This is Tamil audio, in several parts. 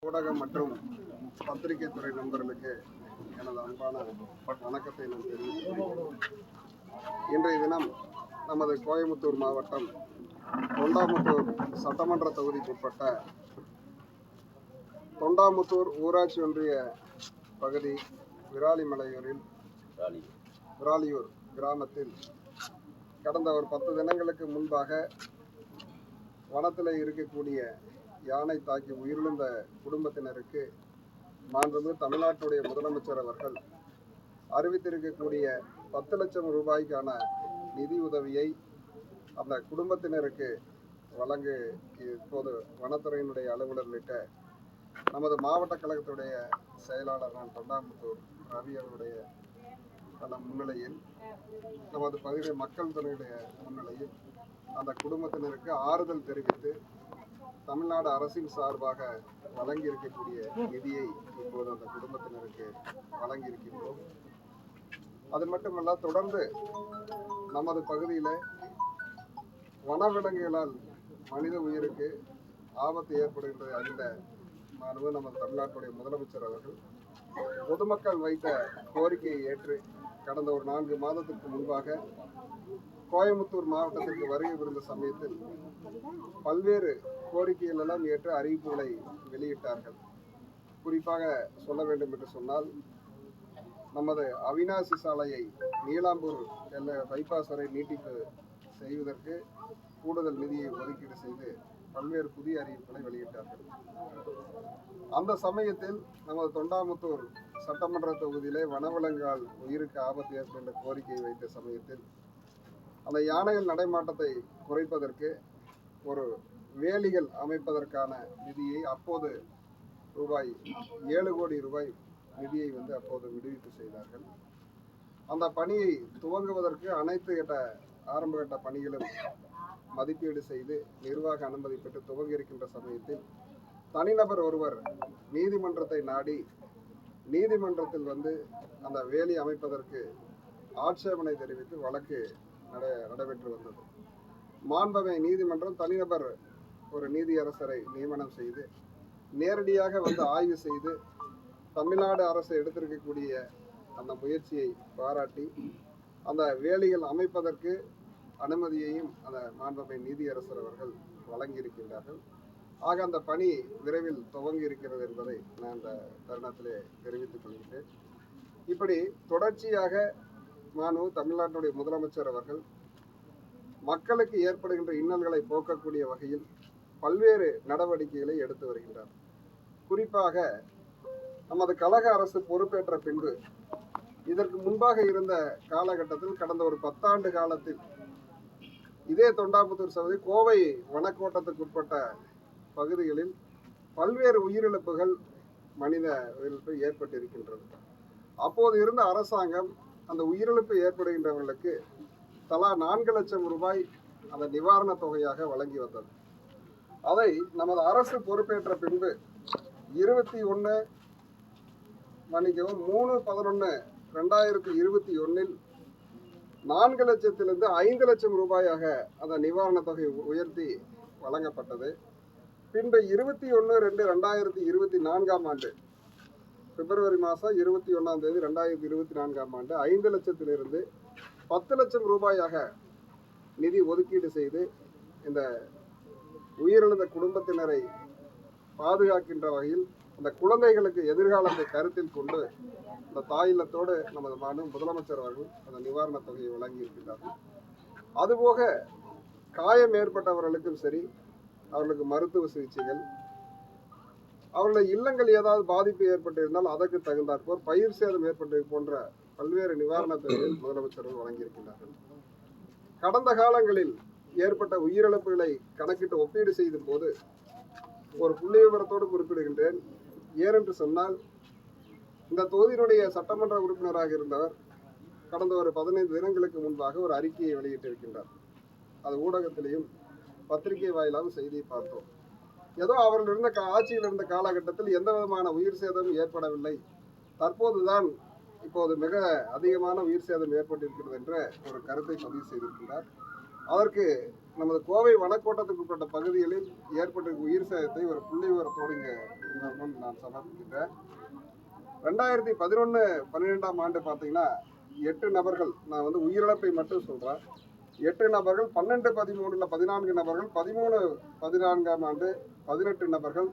ஊடகம் மற்றும் பத்திரிகை துறை நண்பர்களுக்கு எனது அன்பான வணக்கத்தை நான் தெரிவித்துள்ளேன். இன்றைய தினம் நமது கோயம்புத்தூர் மாவட்டம் தொண்டாமுத்தூர் சட்டமன்ற தொகுதிக்குட்பட்ட தொண்டாமுத்தூர் ஊராட்சி ஒன்றிய பகுதி விராலியூர் கிராமத்தில் கடந்த ஒரு 10 தினங்களுக்கு முன்பாக வனத்தில் இருக்கக்கூடிய யானை தாக்கி உயிரிழந்த குடும்பத்தினருக்கு மாண்புமிகு தமிழ்நாட்டுடைய முதலமைச்சர் அவர்கள் அறிவித்திருக்கக்கூடிய 10 லட்சம் ரூபாய்க்கான நிதி உதவியை அந்த குடும்பத்தினருக்கு வழங்க இப்போது வனத்துறையினுடைய அலுவலர் உள்ளிட்ட நமது மாவட்ட கழகத்துடைய செயலாளர் நான் தொண்டாமுத்தூர் ரவி அவருடைய முன்னிலையில் நமது பகுதி மக்கள் துறையுடைய முன்னிலையில் அந்த குடும்பத்தினருக்கு ஆறுதல் தெரிவித்து தமிழ்நாடு அரசின் சார்பாக வழங்கி இருக்கக்கூடிய நிதியை இப்போது அந்த குடும்பத்தினருக்கு வழங்கியிருக்கின்றோம். அது மட்டுமல்ல, தொடர்ந்து நமது பகுதியில் வனவிலங்குகளால் மனித உயிருக்கு ஆபத்து ஏற்படுகின்றது அறிந்த நமது தமிழ்நாட்டுடைய முதலமைச்சர் அவர்கள் பொதுமக்கள் வைத்த கோரிக்கையை ஏற்று கடந்த ஒரு 4 மாதத்திற்கு முன்பாக கோயம்புத்தூர் மாவட்டத்திற்கு வருகை புரிந்த சமயத்தில் பல்வேறு கோரிக்கைகள் எல்லாம் ஏற்று அறிவிப்புகளை வெளியிட்டார்கள். குறிப்பாக சொல்ல வேண்டும் என்று சொன்னால், நமது அவினாசி சாலையை நீலாம்பூர் பைபாஸ் வரை நீட்டிப்பு செய்வதற்கு கூடுதல் நிதியை ஒதுக்கீடு செய்து பல்வேறு புதிய அறிவிப்புகளை வெளியிட்டார்கள். அந்த சமயத்தில் நமது தொண்டாமுத்தூர் சட்டமன்ற தொகுதியிலே வனவிலங்கால் உயிருக்கு ஆபத்து ஏற்பட்ட கோரிக்கையை வைத்த சமயத்தில் அந்த யானைகள் நடைமாட்டத்தை குறைப்பதற்கு ஒரு வேலிகள் அமைப்பதற்கான நிதியை அப்போது ரூபாய் 7 கோடி ரூபாய் நிதியை அப்போது விடுவிப்பு செய்தார்கள். அந்த பணியை துவங்குவதற்கு அனைத்து ஆரம்பகட்ட பணிகளும் மதிப்பீடு செய்து நிர்வாக அனுமதி பெற்று துவங்கி இருக்கின்ற சமயத்தில் தனிநபர் ஒருவர் நீதிமன்றத்தை நாடி நீதிமன்றத்தில் அந்த வேலி அமைப்பதற்கு ஆட்சேபனை தெரிவித்து வழக்கு நடைபெற்று வந்தது. மாண்பமை நீதிமன்றம் தனிநபர் ஒரு நீதியரசரை நியமனம் செய்து நேரடியாக ஆய்வு செய்து தமிழ்நாடு அரசு எடுத்திருக்கக்கூடிய அந்த முயற்சியை பாராட்டி அந்த வேலிகள் அமைப்பதற்கு அனுமதியையும் அந்த மாண்பமை நீதியரசர் அவர்கள் வழங்கியிருக்கின்றார்கள். ஆக அந்த பணி விரைவில் துவங்கி இருக்கிறது என்பதை நான் இந்த தருணத்திலே தெரிவித்துக் கொள்கிறேன். இப்படி தொடர்ச்சியாக தமிழ்நாட்டுடைய முதலமைச்சர் அவர்கள் மக்களுக்கு ஏற்படுகின்ற இன்னல்களை போக்கக்கூடிய வகையில் பல்வேறு நடவடிக்கைகளை எடுத்து வருகின்றார். குறிப்பாக நமது கழக அரசு பொறுப்பேற்ற பின்பு இதற்கு முன்பாக இருந்த காலகட்டத்தில் கடந்த ஒரு 10 ஆண்டு காலத்தில் இதே தொண்டாமுத்தூர் சகோதரி கோவை வனக்கோட்டத்துக்கு உட்பட்ட பகுதிகளில் பல்வேறு உயிரிழப்புகள் மனித உயிரிழப்பு ஏற்பட்டிருக்கின்றது. அப்போது இருந்த அரசாங்கம் அந்த உயிரிழப்பு ஏற்படுகின்றவர்களுக்கு தலா 4 லட்சம் ரூபாய் அந்த நிவாரண தொகையாக வழங்கி வந்தது. அதை நமது அரசு பொறுப்பேற்ற பின்பு 3/11/2021 4 லட்சத்திலிருந்து 5 லட்சம் ரூபாயாக அந்த நிவாரண தொகை உயர்த்தி வழங்கப்பட்டது. பின்பு 21/2/2024 ஆண்டு பிப்ரவரி மாதம் 21ஆம் தேதி 2024 ஆண்டு 5 லட்சத்திலிருந்து 10 லட்சம் ரூபாயாக நிதி ஒதுக்கீடு செய்து இந்த உயிரிழந்த குடும்பத்தினரை பாதுகாக்கின்ற வகையில் அந்த குழந்தைகளுக்கு எதிர்காலத்தை கருத்தில் கொண்டு இந்த தாயில்லத்தோடு நமது முதலமைச்சர் அவர்கள் அந்த நிவாரண தொகையை வழங்கி இருக்கின்றார்கள். அதுபோக காயம் ஏற்பட்டவர்களுக்கும் சரி, அவர்களுக்கு மருத்துவ சிகிச்சைகள், அவர்களுடைய இல்லங்கள் ஏதாவது பாதிப்பு ஏற்பட்டிருந்தால் அதற்கு தகுந்தாற்போல் பயிர் சேதம் ஏற்பட்டது போன்ற பல்வேறு நிவாரண தொகைகள் முதலமைச்சர்கள் வழங்கியிருக்கிறார்கள். கடந்த காலங்களில் ஏற்பட்ட உயிரிழப்புகளை கணக்கிட்டு ஒப்பீடு செய்யும் போது ஒரு புள்ளி விவரத்தோடு குறிப்பிடுகின்றேன். ஏனென்று சொன்னால், இந்த தொகுதியினுடைய சட்டமன்ற உறுப்பினராக இருந்தவர் கடந்த ஒரு 15 தினங்களுக்கு முன்பாக ஒரு அறிக்கையை வெளியிட்டிருக்கின்றார். அது ஊடகத்திலையும் பத்திரிகை வாயிலாகவும் செய்தியை பார்த்தோம். ஏதோ அவர்கள் இருந்த ஆட்சியில் இருந்த காலகட்டத்தில் எந்த விதமான உயிர் சேதமும் ஏற்படவில்லை, தற்போதுதான் இப்போது மிக அதிகமான உயிர் சேதம் ஏற்பட்டிருக்கிறது என்ற ஒரு கருத்தை பதிவு செய்திருக்கிறார். அதற்கு நமது கோவை வனக்கோட்டத்துக்கு உட்பட்ட பகுதிகளில் ஏற்பட்டிருக்கும் உயிர் சேதத்தை ஒரு புள்ளி விவரத்தோடு இங்கே நான் சமர்ப்பிக்கின்றேன். 2011-12ஆம் ஆண்டு பார்த்தீங்கன்னா 8 நபர்கள், நான் வந்து உயிரிழப்பை மட்டும் சொல்கிறேன், 8 நபர்கள், 12-13 14 நபர்கள், 13-14ஆம் ஆண்டு 18 நபர்கள்,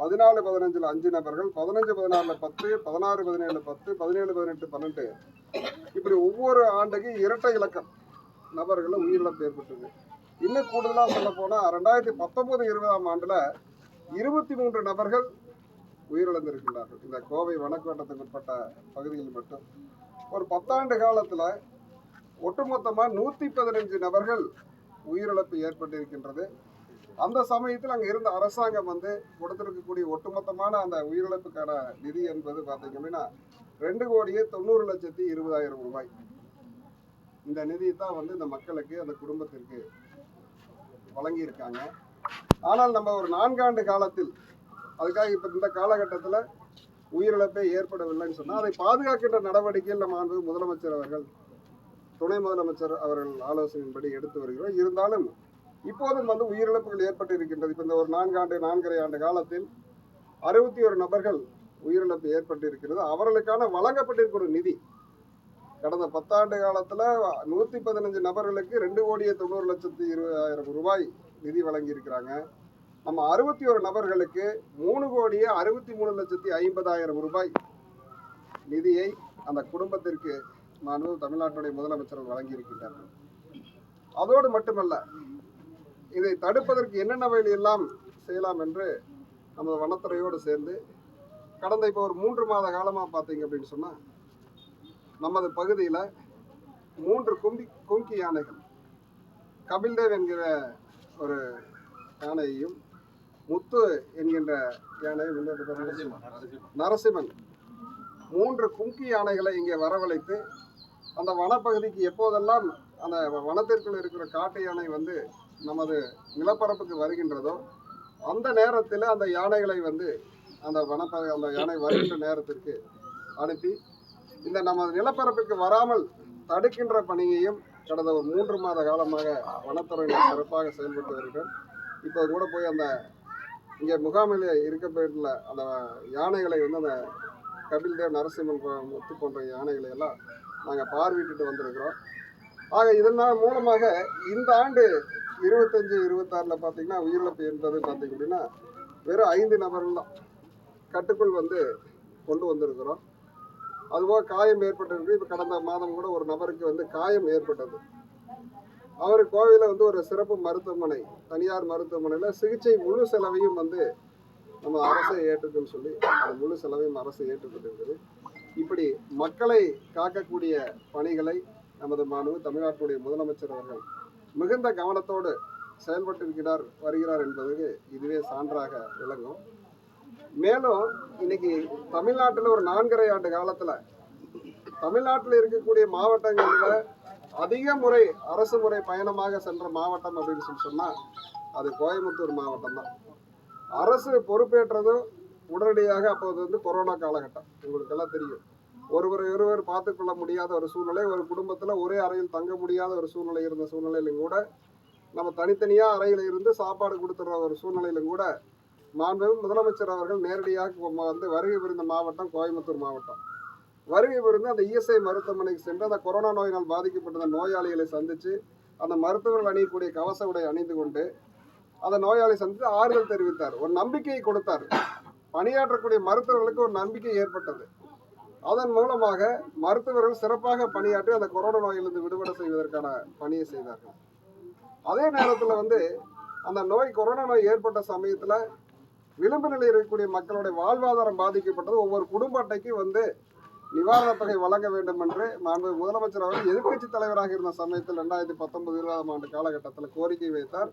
14-15 5 நபர்கள், 15-16 10, 16-17 10, 17-18 12, இப்படி ஒவ்வொரு ஆண்டுக்கு இரட்டை இலக்கம் நபர்களும் உயிரிழப்பு ஏற்பட்டது. இன்னும் கூடுதலாக சொல்ல போனால் 2019-20ஆம் ஆண்டில் 23 நபர்கள் உயிரிழந்திருக்கின்றார்கள். இந்த கோவை வனக்கோட்டத்துக்கு உட்பட்ட பகுதியில் மட்டும் ஒரு 10 ஆண்டு காலத்தில் ஒட்டுமொத்தமாக 115 நபர்கள் உயிரிழப்பு ஏற்பட்டிருக்கின்றது. அந்த சமயத்தில் அங்கே இருந்த அரசாங்கம் வந்து கொடுத்திருக்கக்கூடிய ஒட்டுமொத்தமான அந்த உயிரிழப்புக்கான நிதி என்பது பார்த்தீங்க அப்படின்னா 2,90,20,000 ரூபாய். இந்த நிதி தான் வந்து இந்த மக்களுக்கு, அந்த குடும்பத்திற்கு வழங்கியிருக்காங்க. ஆனால் நம்ம ஒரு 4 ஆண்டு காலத்தில், அதுக்காக இப்போ இந்த காலகட்டத்தில் உயிரிழப்பே ஏற்படவில்லைன்னு சொன்னால் அதை பாதுகாக்கின்ற நடவடிக்கையில் நம்ம முதலமைச்சர் அவர்கள், துணை முதலமைச்சர் அவர்கள் ஆலோசனையின்படி எடுத்து வருகிறோம். இருந்தாலும் இப்போதும் வந்து உயிரிழப்புகள் ஏற்பட்டு இருக்கின்றது. இப்போ இந்த ஒரு 4.5 ஆண்டு காலத்தில் 61 நபர்கள் உயிரிழப்பு ஏற்பட்டு இருக்கிறது. அவர்களுக்கான வழங்கப்பட்டிருக்கிற நிதி கடந்த 10 ஆண்டு காலத்தில் 115 நபர்களுக்கு 2,90,20,000 ரூபாய் நிதி வழங்கியிருக்கிறாங்க. நம்ம 61 நபர்களுக்கு 3,63,50,000 ரூபாய் நிதியை அந்த குடும்பத்திற்கு தமிழ்நாட்டுடைய முதலமைச்சர் வழங்கியிருக்கின்றார்கள். அதோடு மட்டுமல்ல, இதை தடுப்பதற்கு என்னென்ன வழியெல்லாம் செய்யலாம் என்று நமது வனத்துறையோடு சேர்ந்து கடந்த இப்போ ஒரு 3 மாத காலமாக பார்த்தீங்க அப்படின்னு சொன்னால் நமது பகுதியில் 3 கும்கி யானைகள், கபில்தேவ் என்கிற ஒரு யானையையும், முத்து என்கின்ற யானையும், நரசிம்மன், 3 கும்கி யானைகளை இங்கே வரவழைத்து அந்த வனப்பகுதிக்கு எப்போதெல்லாம் அந்த வனத்திற்குள் இருக்கிற காட்டு யானை வந்து நமது நிலப்பரப்புக்கு வருகின்றதோ அந்த நேரத்தில் அந்த யானைகளை வந்து அந்த யானை வருகின்ற நேரத்திற்கு அனுப்பி இந்த நமது நிலப்பரப்புக்கு வராமல் தடுக்கின்ற பணியையும் கடந்த ஒரு 3 மாத காலமாக வனத்துறையினர் சிறப்பாக செயல்பட்டு வருகிறோம். இப்போ கூட போய் அந்த இங்கே முகாமில் இருக்கப்பட்டுள்ள அந்த யானைகளை வந்து அந்த கபில்தேவ், நரசிம்மன், முத்து போன்ற யானைகளை எல்லாம் நாங்கள் பார்வையிட்டு வந்திருக்கிறோம். ஆக இதன் மூலமாக இந்த ஆண்டு 25-26 பார்த்தீங்கன்னா உயிரிழப்பு என்பது பார்த்தீங்க அப்படின்னா வெறும் 5 நபர்கள் தான் கட்டுக்குள் வந்து கொண்டு வந்திருக்கிறோம். அதுபோக காயம் ஏற்பட்டிருக்கு. இப்போ கடந்த மாதம் கூட ஒரு நபருக்கு வந்து காயம் ஏற்பட்டது. அவர் கோவையில் வந்து ஒரு சிறப்பு மருத்துவமனை, தனியார் மருத்துவமனையில் சிகிச்சை முழு செலவையும் வந்து நம்ம அரசை ஏற்றுக்குன்னு சொல்லி அந்த முழு செலவையும் அரசு ஏற்றுக்கொண்டிருக்குது. இப்படி மக்களை காக்கக்கூடிய பணிகளை நமது தமிழ்நாட்டுடைய முதலமைச்சர் அவர்கள் மிகுந்த கவனத்தோடு செயல்பட்டு வருகிறார் என்பதற்கு இதுவே சான்றாக விளங்கும். மேலும் இன்னைக்கு தமிழ்நாட்டில் ஒரு 4.5 ஆண்டு காலத்தில் தமிழ்நாட்டில் இருக்கக்கூடிய மாவட்டங்களில் அதிக முறை அரசு முறை பயணமாக சென்ற மாவட்டம் அப்படின்னு சொன்னால் அது கோயம்புத்தூர் மாவட்டம் தான். அரசு பொறுப்பேற்றதும் உடனடியாக அப்போது வந்து கொரோனா காலகட்டம், உங்களுக்கெல்லாம் தெரியும். ஒருவர் பார்த்துக்கொள்ள முடியாத ஒரு சூழ்நிலை, ஒரு குடும்பத்தில் ஒரே அறையில் தங்க முடியாத ஒரு சூழ்நிலை இருந்த சூழ்நிலையிலும் கூட நம்ம தனித்தனியாக அறையில் இருந்து சாப்பாடு கொடுத்துற ஒரு சூழ்நிலையிலும் கூட முதலமைச்சர் அவர்கள் நேரடியாக வந்து வருகை புரிந்த மாவட்டம் கோயம்புத்தூர் மாவட்டம். வருகை புரிந்து அந்த இஎஸ்ஐ மருத்துவமனைக்கு சென்று அந்த கொரோனா நோயினால் பாதிக்கப்பட்ட நோயாளிகளை சந்தித்து அந்த மருத்துவர்கள் அணியக்கூடிய கவச உடை அணிந்து கொண்டு அந்த நோயாளி சந்தித்து ஆறுதல் தெரிவித்தார், ஒரு நம்பிக்கையை கொடுத்தார். பணியாற்றக்கூடிய மருத்துவர்களுக்கு ஒரு நம்பிக்கை ஏற்பட்டது. அதன் மூலமாக மருத்துவர்கள் சிறப்பாக பணியாற்றி அந்த கொரோனா நோயிலிருந்து விடுபட செய்வதற்கான பணியை செய்தார்கள். அதே நேரத்தில் வந்து அந்த கொரோனா நோய் ஏற்பட்ட சமயத்தில் விளிம்பு நிலையில் இருக்கக்கூடிய மக்களுடைய வாழ்வாதாரம் பாதிக்கப்பட்டது. ஒவ்வொரு குடும்ப அட்டைக்கு வந்து நிவாரணத் தொகை வழங்க வேண்டும் என்று முதலமைச்சர் அவர்கள் எதிர்க்கட்சி தலைவராக இருந்த சமயத்தில் 2019-20ஆம் ஆண்டு காலகட்டத்தில் கோரிக்கை வைத்தார்.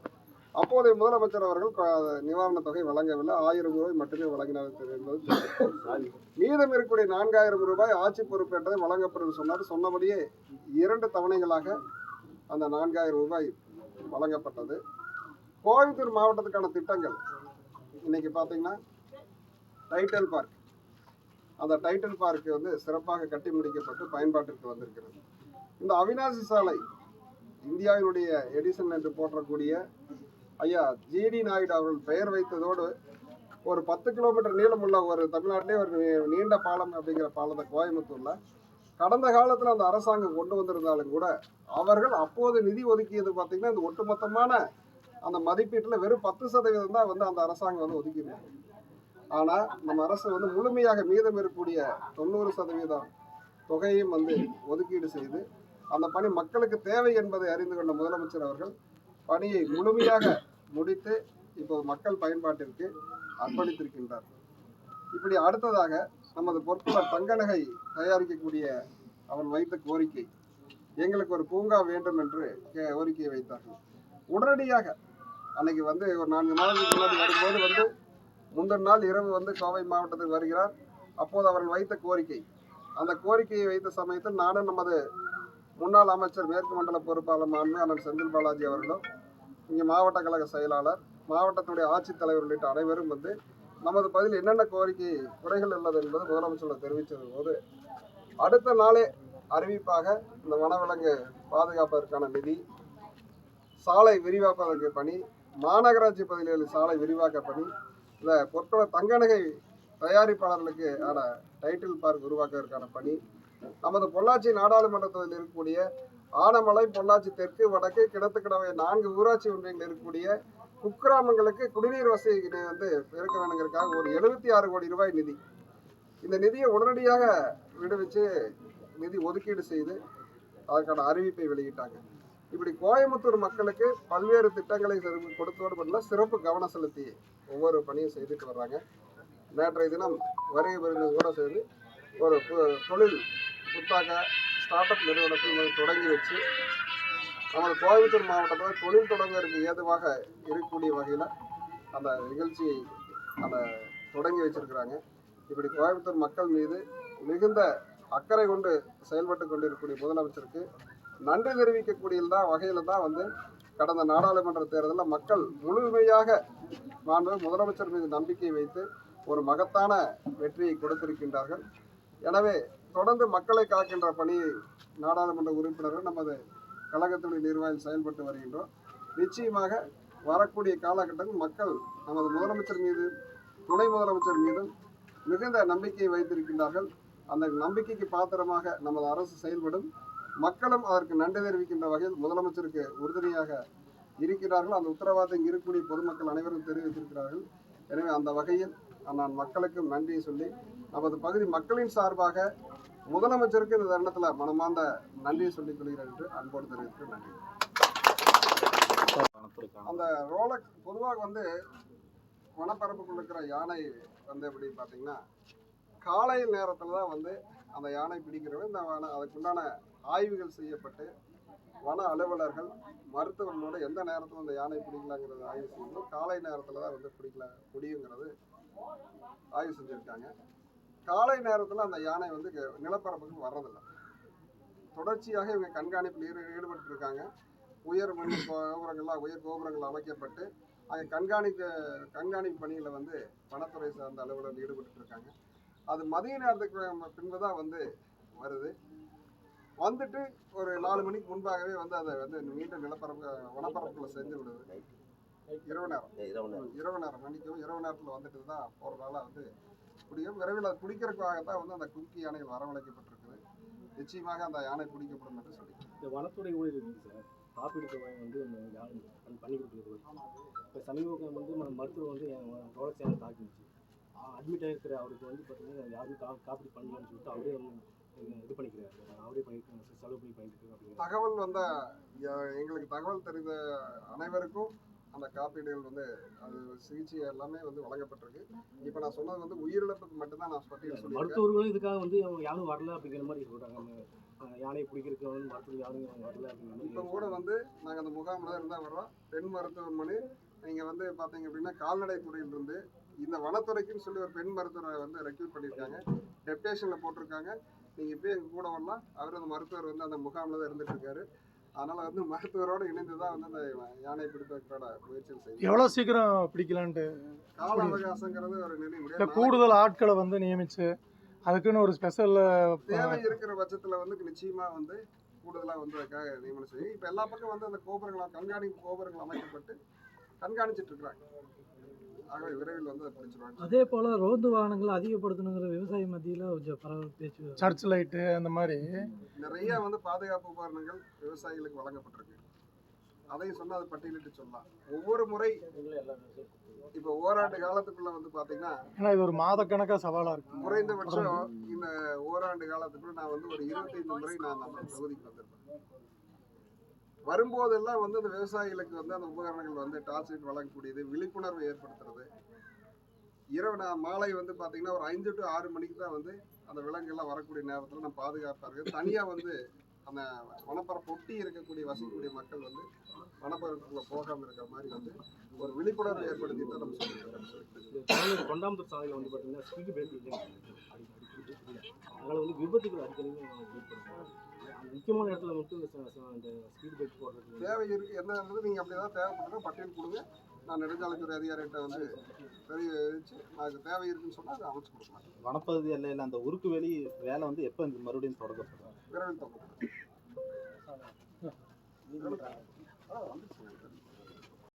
அப்போதைய முதலமைச்சர் அவர்கள் நிவாரணத் தொகை வழங்கவில்லை, 1000 ரூபாய் மட்டுமே வழங்கினார் என்பது. மீதம் இருக்கக்கூடிய 4000 ரூபாய் ஆட்சி பொறுப்பேற்றதை வழங்கப்படும் சொன்னார். சொன்னபடியே 2 தவணைகளாக அந்த 4000 ரூபாய் வழங்கப்பட்டது. கோயம்புத்தூர் மாவட்டத்துக்கான திட்டங்கள் இன்னைக்கு பார்த்தீங்கன்னா டைட்டில் பார்க், அந்த டைட்டில் பார்க் வந்து சிறப்பாக கட்டி முடிக்கப்பட்டு பயன்பாட்டிற்கு வந்திருக்கிறது. இந்த அவிநாசி சாலை இந்தியாவினுடைய எடிசன் என்று போற்றக்கூடிய ஐயா ஜிடி நாயுடு அவர்கள் பெயர் வைத்ததோடு ஒரு 10 கிலோமீட்டர் நீளமுள்ள ஒரு தமிழ்நாட்டிலே ஒரு நீண்ட பாலம் அப்படிங்கிற பாலத்தை கோயம்புத்தூர்ல கடந்த காலத்தில் அந்த அரசாங்கம் கொண்டு வந்திருந்தாலும் கூட அவர்கள் அப்போது நிதி ஒதுக்கியது பார்த்தீங்கன்னா இந்த ஒட்டுமொத்தமான அந்த மதிப்பீட்டில் வெறும் 10% தான் வந்து அந்த அரசாங்கம் வந்து ஒதுக்கியிருந்தாங்க. ஆனால் நம்ம அரசு வந்து முழுமையாக மீதம் இருக்கக்கூடிய 90% தொகையும் வந்து ஒதுக்கீடு செய்து அந்த பணி மக்களுக்கு தேவை என்பதை அறிந்து கொண்ட முதலமைச்சர் அவர்கள் பணியை முழுமையாக முடித்து இப்போ மக்கள் பயன்பாட்டிற்கு அர்ப்பணித்திருக்கின்றார். இப்படி அடுத்ததாக நமது பொற்கொள்ளர் தங்க நகை தயாரிக்கக்கூடிய அவர் வைத்த கோரிக்கை, எங்களுக்கு ஒரு பூங்கா வேண்டும் என்று கோரிக்கையை வைத்தார்கள். உடனடியாக அன்னைக்கு வந்து ஒரு 4 மாதத்துக்கு முன்னாடி வரும்போது வந்து முந்தின நாள் இரவு வந்து கோவை மாவட்டத்துக்கு வருகிறார். அப்போது அவர்கள் வைத்த கோரிக்கை, அந்த கோரிக்கையை வைத்த சமயத்தில் நானும் நமது முன்னாள் அமைச்சர் மேற்கு மண்டல பொறுப்பாளர் மாண்பு அண்ணன் செந்தில் பாலாஜி அவர்களும் இங்கே மாவட்ட கழக செயலாளர், மாவட்டத்துடைய ஆட்சித்தலைவர் உள்ளிட்ட அனைவரும் வந்து நமது பதில் என்னென்ன கோரிக்கை குறைகள் உள்ளது என்பது முதலமைச்சர் தெரிவித்தது போது அடுத்த நாளே அறிவிப்பாக இந்த வனவிலங்கு பாதுகாப்பதற்கான நிதி, சாலை விரிவாக்குவதற்கு பணி, மாநகராட்சி பகுதிகளில் சாலை விரிவாக்க பணி, இந்த பொற்கொள்ளர் தங்க நகை தயாரிப்பாளர்களுக்கு ஆன டைட்டில் பார்க் உருவாக்குவதற்கான பணி, நமது பொள்ளாச்சி நாடாளுமன்றத்தில் இருக்கக்கூடிய ஆனமலை, பொள்ளாச்சி தெற்கு, வடக்கு, கிணத்துக்கடவை 4 ஊராட்சி ஒன்றியங்கள் இருக்கக்கூடிய குக்கிராமங்களுக்கு குடிநீர் வசதி வந்து பெருக்க வேணுங்கிறதுக்காக ஒரு 76 கோடி ரூபாய் நிதி, இந்த நிதியை உடனடியாக விடுவிச்சு நிதி ஒதுக்கீடு செய்து அதற்கான அறிவிப்பை வெளியிட்டாங்க. இப்படி கோயம்புத்தூர் மக்களுக்கு பல்வேறு திட்டங்களை கொடுத்தோடு மட்டும் சிறப்பு கவனம் செலுத்தி ஒவ்வொரு பணியும் செய்துட்டு வர்றாங்க. நேற்றைய தினம் வருகை புரிந்ததோடு சேர்ந்து ஒரு தொழில் புத்தாக்க ஸ்டார்ட் அப் நிறுவனத்தை தொடங்கி வச்சு நமது கோயம்புத்தூர் மாவட்டத்தில் தொழில் தொடங்குவதற்கு ஏதுவாக இருக்கக்கூடிய வகையில் அந்த நிகழ்ச்சியை அந்த தொடங்கி வச்சிருக்கிறாங்க. இப்படி கோயம்புத்தூர் மக்கள் மீது மிகுந்த அக்கறை கொண்டு செயல்பட்டு கொண்டிருக்கக்கூடிய முதலமைச்சருக்கு நன்றி தெரிவிக்கக்கூடியதான் வகையில் தான் வந்து கடந்த நாடாளுமன்ற தேர்தலில் மக்கள் முழுமையாக முதலமைச்சர் மீது நம்பிக்கை வைத்து ஒரு மகத்தான வெற்றியை கொடுத்திருக்கின்றார்கள். எனவே தொடர்ந்து மக்களை காக்கின்ற பணியை நாடாளுமன்ற உறுப்பினர்கள் நமது கழகத்துடைய நிர்வாகிகள் செயல்பட்டு வருகின்றோம். நிச்சயமாக வரக்கூடிய காலகட்டத்தில் மக்கள் நமது முதலமைச்சர் மீது, துணை முதலமைச்சர் மீதும் மிகுந்த நம்பிக்கையை வைத்திருக்கின்றார்கள். அந்த நம்பிக்கைக்கு பாத்திரமாக நமது அரசு செயல்படும். மக்களும் அதற்கு நன்றி தெரிவிக்கின்ற வகையில் முதலமைச்சருக்கு உறுதுணையாக இருக்கிறார்கள். அந்த உத்தரவாதம் இங்கு இருக்கக்கூடிய பொதுமக்கள் அனைவரும் தெரிவித்திருக்கிறார்கள். எனவே அந்த வகையில் நான் மக்களுக்கும் நன்றியை சொல்லி நமது பகுதி மக்களின் சார்பாக முதலமைச்சருக்கு இந்த தருணத்தில் மனமார்ந்த நன்றியை சொல்லிக் கொள்கிறேன் என்று அன்போடு தெரிவித்து நன்றி. அந்த ரோலக்ஸ் பொதுவாக வந்து வனப்பரப்புக்குள்ள இருக்கிற யானை வந்து எப்படி பார்த்தீங்கன்னா காலை நேரத்தில் தான் வந்து அந்த யானை பிடிக்கிறவங்க இந்த அதுக்குண்டான ஆய்வுகள் செய்யப்பட்டு வன அலுவலர்கள் மருத்துவர்களோட எந்த நேரத்தில் அந்த யானை பிடிக்கலாங்கிறது ஆய்வு செய்யணும். காலை நேரத்தில் தான் வந்து முடியுங்கிறது ஆய்வு செஞ்சுருக்காங்க. காலை நேரத்தில் அந்த யானை வந்து நிலப்பரப்புக்கு வர்றதில்லை. தொடர்ச்சியாக இவங்க கண்காணிப்பில் ஈடுபட்டு இருக்காங்க. உயர் கோபுரங்கள் அமைக்கப்பட்டு அங்கே கண்காணிப்பு பணியில் வந்து வனத்துறை சார்ந்த அலுவலர்கள் ஈடுபட்டு இருக்காங்க. அது மதிய நேரத்துக்கு பின்பு தான் வந்து வருது. வந்துட்டு ஒரு 4 மணிக்கு முன்பாகவே வந்து அதை வந்து மீண்டும் வனப்பரப்புல செஞ்சு விடுது. இரவு நேரம் மணிக்கும் இரவு நேரத்தில் வந்துட்டு தான் போகிறதால வந்து பிடிக்கும். விரைவில் அது பிடிக்கிறதுக்காகத்தான் வந்து அந்த கும்கி யானை வரவழைக்கப்பட்டிருக்குது. நிச்சயமாக அந்த யானை பிடிக்கப்படும் என்று சொல்லி இந்த வனத்துறை ஊழியர் சார் காப்பீடு தொகை வந்து பண்ணி கொடுக்குறது. இப்போ சமீபம் வந்து மருத்துவர் வந்து ரோலக்ஸ் யானை தாக்கிச்சு, அட்மிட் ஆகிருக்கிற அவருக்கு வந்து பார்த்தீங்கன்னா யாரும் காப்பீடு பண்ணலன்னு சொல்லிட்டு அவரே இது பண்ணிக்கிறாரு, அவரே செலவு பண்ணி பண்ணிட்டு அப்படிங்கிற தகவல் வந்த எங்களுக்கு தகவல் தெரிந்த அனைவருக்கும் அந்த காப்பீடுகள் வந்து அது சிகிச்சை எல்லாமே வந்து வழங்கப்பட்டிருக்கு. இப்போ நான் சொன்னது வந்து உயிரிழப்புக்கு மட்டும்தான் நான் சொல்லியிருக்கேன். மருத்துவர்களும் இதுக்காக வந்து யாரும் வரல அப்படிங்கிற மாதிரி சொல்கிறாங்க. யானையை பிடிக்கிறதுக்கு வந்து மருத்துவர் யாரும் வரல அப்படிங்கிற மாதிரி. இப்போ கூட வந்து நாங்கள் அந்த முகாமில் இருந்தால் வர்றோம். பெண் மருத்துவமனை நீங்கள் வந்து பார்த்தீங்க அப்படின்னா கால்நடை துறையிலிருந்து இந்த வனத்துறைக்குன்னு சொல்லி ஒரு பெண் மருத்துவரை வந்து ரெக்ரூட் பண்ணியிருக்காங்க. டெப்டேஷனில் போட்டிருக்காங்க. நீங்கள் இப்போ எங்கள் கூட வரலாம். அவர் அந்த மருத்துவர் வந்து அந்த முகாமில் தான் இருந்துட்டு இருக்காரு. அதனால் வந்து மருத்துவரோடு இணைந்து தான் வந்து அந்த யானை பிடிப்பதற்கான முயற்சிகள் செய்யும். எவ்வளோ சீக்கிரம் பிடிக்கலான்ட்டு கால அவகாசங்கிறது ஒரு நிலை முடியாது. கூடுதல் ஆட்களை வந்து நியமிச்சு அதுக்குன்னு ஒரு ஸ்பெஷல் தேவை இருக்கிற பட்சத்தில் வந்து நிச்சயமாக வந்து கூடுதலாக வந்து அதுக்காக நியமனம் செய்யும். இப்போ எல்லா பக்கம் வந்து அந்த கண்காணிப்பு கோபுரங்கள் அமைக்கப்பட்டு கண்காணிச்சிட்டு இருக்கிறாங்க. ஆகவே விரைவில் வந்து அதை பிடிச்சிருவாங்க. அதே போல ரோந்து வாகனங்களை அதிகப்படுத்தணுங்கிற விவசாய மத்தியில் கொஞ்சம் பரவல் பேச்சு. சர்ச் லைட்டு அந்த மாதிரி நிறைய வந்து பாதுகாப்பு உபகரணங்கள் விவசாயிகளுக்கு வழங்கப்பட்டிருக்கு. அதையும் சொன்னா அதை பட்டியலிட்டு சொல்லலாம். ஒவ்வொரு முறை இப்போ ஓராண்டு காலத்துக்குள்ள வந்து பாத்தீங்கன்னா, ஏன்னா இது ஒரு மாதக்கணக்காக சவாலாக இருக்கு. குறைந்தபட்சம் இந்த ஓராண்டு காலத்துக்குள்ள நான் வந்து ஒரு 25 முறை நான் நம்ம தொகுதிக்கு வந்திருப்பேன். வரும்போதெல்லாம் வந்து அந்த விவசாயிகளுக்கு வந்து அந்த உபகரணங்கள் வந்து டார்ச் லைட் வழங்கக்கூடியது, விழிப்புணர்வு ஏற்படுத்துறது. மாலை வந்து பாத்தீங்கன்னா ஒரு 5 to 6 மணிக்கு தான் வந்து அந்த விலங்குகள்லாம் வரக்கூடிய நேரத்தில் நம்ம பாதுகாப்பாக இருக்குது. தனியாக வந்து அந்த வனப்பரப்பு ஒட்டி இருக்கக்கூடிய வசிக்கக்கூடிய மக்கள் வந்து வனப்பரப்புக்குள்ள போகாமல் இருக்கிற மாதிரி வந்து ஒரு விழிப்புணர்வு ஏற்படுத்தி தான் நம்ம சொல்லிட்டு கொண்டாம்பூர் சாலையில் வந்து பார்த்தீங்கன்னா ஸ்பீடு பிரேக் இல்லை, அதனால் வந்து விபத்துகள் அடிக்கடி ஏற்படும். அந்த முக்கியமான இடத்துல மட்டும் இந்த ஸ்பீடு பிரேக் போடுறது தேவை இருக்குது. என்னன்றது நீங்கள் அப்படி தான் தேவைப்படுற பட்டியல் கொடுங்க. நான் நெடுஞ்சாலைத்துறை அதிகாரிகிட்ட வந்து தெரிவிச்சு எனக்கு தேவை இருக்குன்னு சொன்னால் அதை அமைச்சு கொடுக்கலாம். வனப்பகுதி எல்லையில் அந்த உருக்கு வெளி வேலை வந்து எப்போ மறுபடியும் தொடங்கப்படும்? விரைவில் தொடங்கப்படும்.